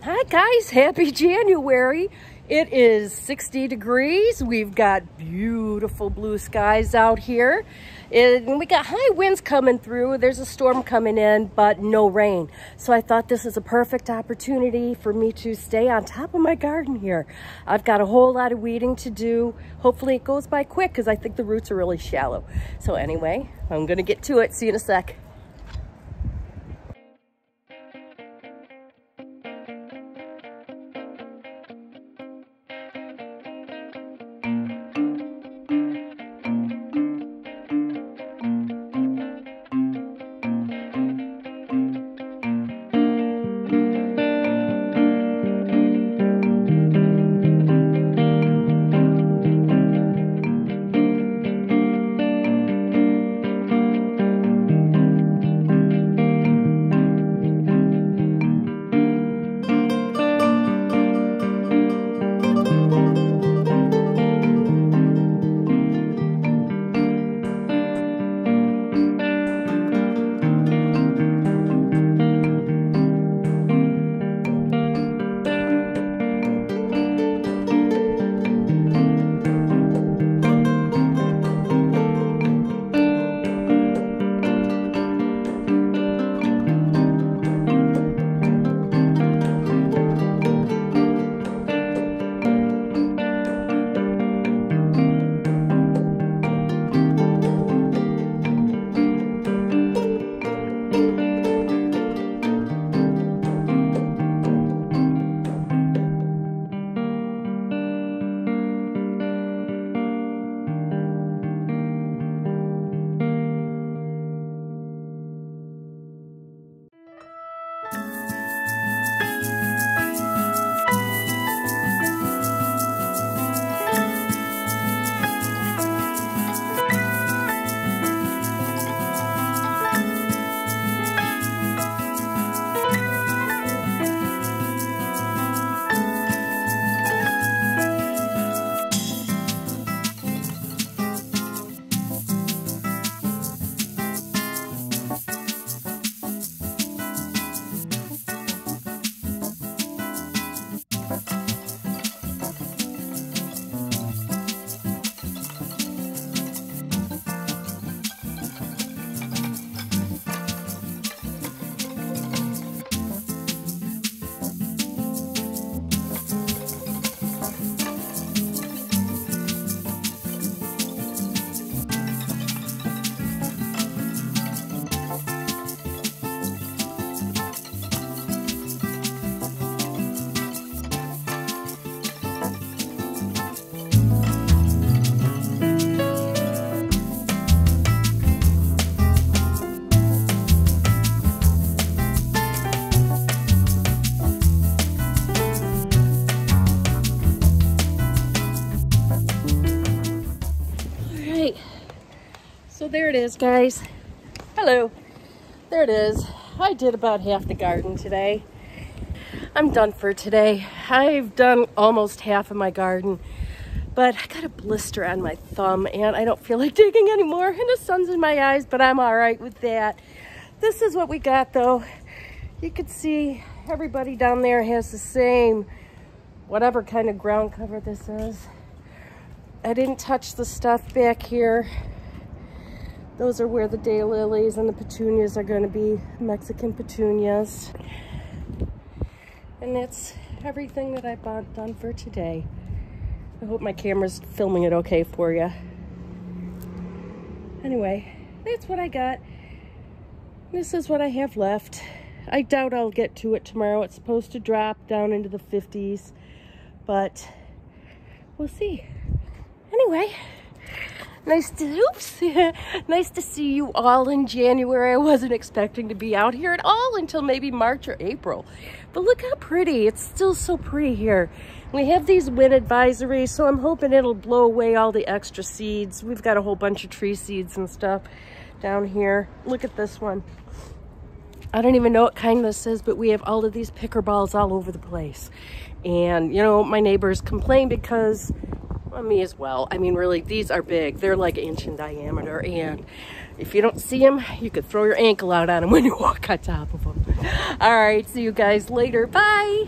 Hi guys, happy January. It is 60 degrees. We've got beautiful blue skies out here. And we got high winds coming through. There's a storm coming in, but no rain. So I thought this is a perfect opportunity for me to stay on top of my garden here. I've got a whole lot of weeding to do. Hopefully it goes by quick because I think the roots are really shallow. So anyway, I'm gonna get to it. See you in a sec. So there it is, guys. Hello. There it is. I did about half the garden today. I'm done for today. I've done almost half of my garden, but I got a blister on my thumb and I don't feel like digging anymore, and the sun's in my eyes, but I'm all right with that. This is what we got though. You can see everybody down there has the same, whatever kind of ground cover this is. I didn't touch the stuff back here. Those are where the daylilies and the petunias are going to be, Mexican petunias. And that's everything that I've done for today. I hope my camera's filming it okay for you. Anyway, that's what I got. This is what I have left. I doubt I'll get to it tomorrow. It's supposed to drop down into the 50s, but we'll see. Anyway. Nice to see you all in January. I wasn't expecting to be out here at all until maybe March or April. But look how pretty. It's still so pretty here. We have these wind advisories, so I'm hoping it'll blow away all the extra seeds. We've got a whole bunch of tree seeds and stuff down here. Look at this one. I don't even know what kind this is, but we have all of these picker balls all over the place. And, you know, my neighbors complain because... well, me as well. I mean, really, these are big. They're like an inch in diameter, and if you don't see them, you could throw your ankle out on them when you walk on top of them. All right, see you guys later. Bye.